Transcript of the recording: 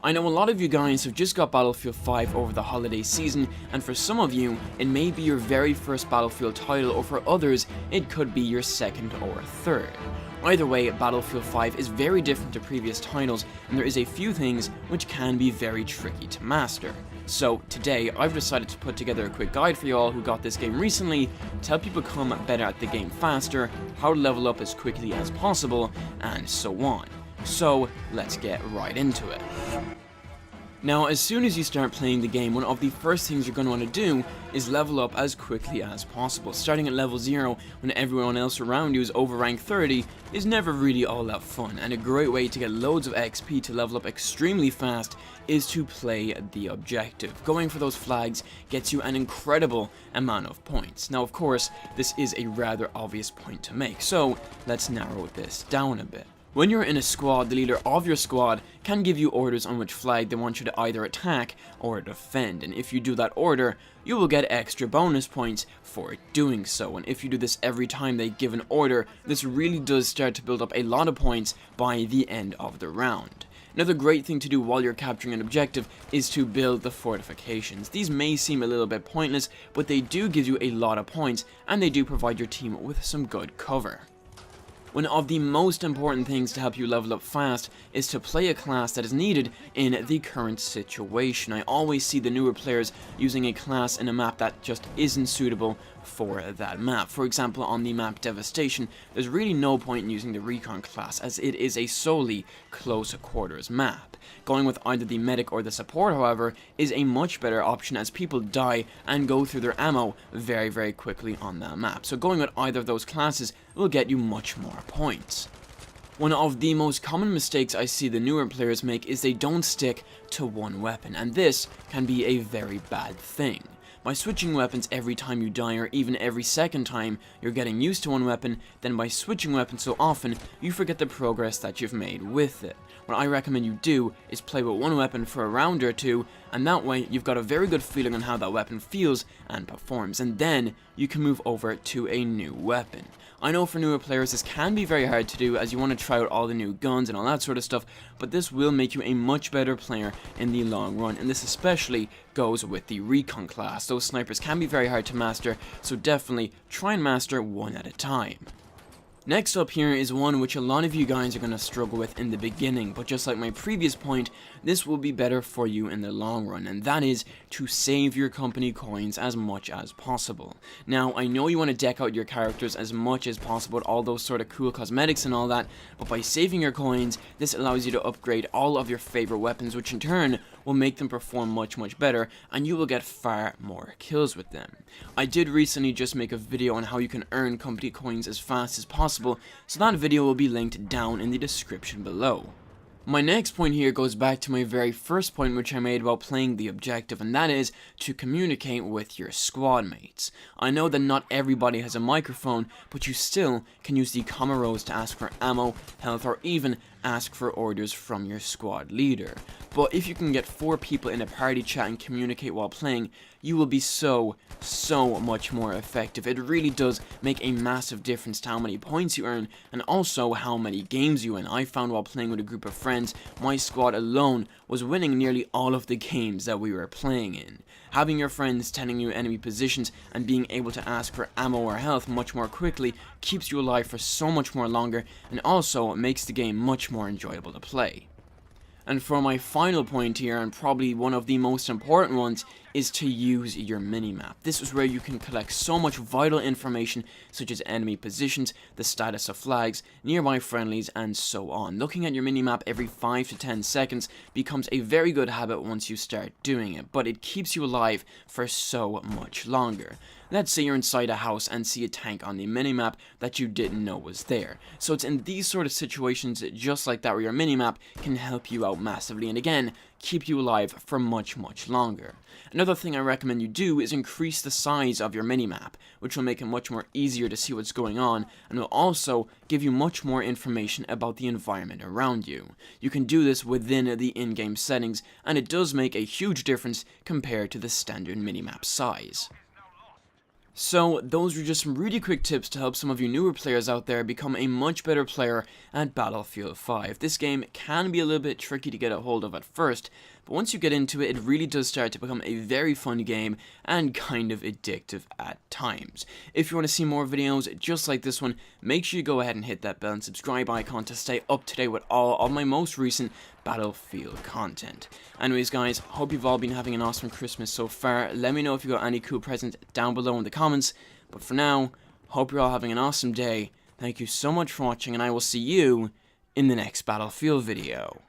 I know a lot of you guys have just got Battlefield 5 over the holiday season, and for some of you, it may be your very first Battlefield title, or for others, it could be your second or third. Either way, Battlefield 5 is very different to previous titles, and there is a few things which can be very tricky to master. So today, I've decided to put together a quick guide for you all who got this game recently to help you become better at the game faster, how to level up as quickly as possible, and so on. So let's get right into it. Now, as soon as you start playing the game, one of the first things you're going to want to do is level up as quickly as possible. Starting at level 0 when everyone else around you is over rank 30 is never really all that fun, and a great way to get loads of XP to level up extremely fast is to play the objective. Going for those flags gets you an incredible amount of points. Now, of course, this is a rather obvious point to make, so let's narrow this down a bit. When you're in a squad, the leader of your squad can give you orders on which flag they want you to either attack or defend, and if you do that order, you will get extra bonus points for doing so. And if you do this every time they give an order, this really does start to build up a lot of points by the end of the round. Another great thing to do while you're capturing an objective is to build the fortifications. These may seem a little bit pointless, but they do give you a lot of points, and they do provide your team with some good cover. One of the most important things to help you level up fast is to play a class that is needed in the current situation. I always see the newer players using a class in a map that just isn't suitable for that map. For example, on the map Devastation, there's really no point in using the Recon class, as it is a solely close quarters map. Going with either the medic or the support, however, is a much better option, as people die and go through their ammo very quickly on that map. So going with either of those classes will get you much more points. One of the most common mistakes I see the newer players make is they don't stick to one weapon, and this can be a very bad thing. By switching weapons every time you die, or even every second time you're getting used to one weapon, then by switching weapons so often, you forget the progress that you've made with it. What I recommend you do is play with one weapon for a round or two, and that way you've got a very good feeling on how that weapon feels and performs, and then you can move over to a new weapon. I know for newer players this can be very hard to do, as you want to try out all the new guns and all that sort of stuff, but this will make you a much better player in the long run, and this especially goes with the Recon class. Those snipers can be very hard to master, so definitely try and master one at a time. Next up here is one which a lot of you guys are going to struggle with in the beginning, but just like my previous point, this will be better for you in the long run, and that is to save your company coins as much as possible. Now, I know you want to deck out your characters as much as possible with all those sort of cool cosmetics and all that, but by saving your coins, this allows you to upgrade all of your favorite weapons, which in turn will make them perform much better, and you will get far more kills with them. I did recently just make a video on how you can earn company coins as fast as possible, so that video will be linked down in the description below. My next point here goes back to my very first point which I made about playing the objective, and that is to communicate with your squad mates. I know that not everybody has a microphone, but you still can use the comma rows to ask for ammo, health, or even ask for orders from your squad leader. But if you can get 4 people in a party chat and communicate while playing, you will be so much more effective. It really does make a massive difference to how many points you earn, and also how many games you win. I found while playing with a group of friends, my squad alone was winning nearly all of the games that we were playing in. Having your friends telling you enemy positions and being able to ask for ammo or health much more quickly keeps you alive for so much more longer, and also makes the game much more enjoyable to play. And for my final point here, and probably one of the most important ones, is to use your minimap. This is where you can collect so much vital information, such as enemy positions, the status of flags, nearby friendlies, and so on. Looking at your minimap every 5 to 10 seconds becomes a very good habit once you start doing it, but it keeps you alive for so much longer. Let's say you're inside a house and see a tank on the minimap that you didn't know was there. So it's in these sort of situations just like that where your minimap can help you out massively, and again, keep you alive for much longer. Another thing I recommend you do is increase the size of your minimap, which will make it much more easier to see what's going on, and will also give you much more information about the environment around you. You can do this within the in-game settings, and it does make a huge difference compared to the standard minimap size. So those were just some really quick tips to help some of you newer players out there become a much better player at Battlefield 5. This game can be a little bit tricky to get a hold of at first, but once you get into it, it really does start to become a very fun game and kind of addictive at times. If you want to see more videos just like this one, make sure you go ahead and hit that bell and subscribe icon to stay up to date with all of my most recent Battlefield content. Anyways guys, hope you've all been having an awesome Christmas so far. Let me know if you got any cool presents down below in the comments, but for now, hope you're all having an awesome day. Thank you so much for watching, and I will see you in the next Battlefield video.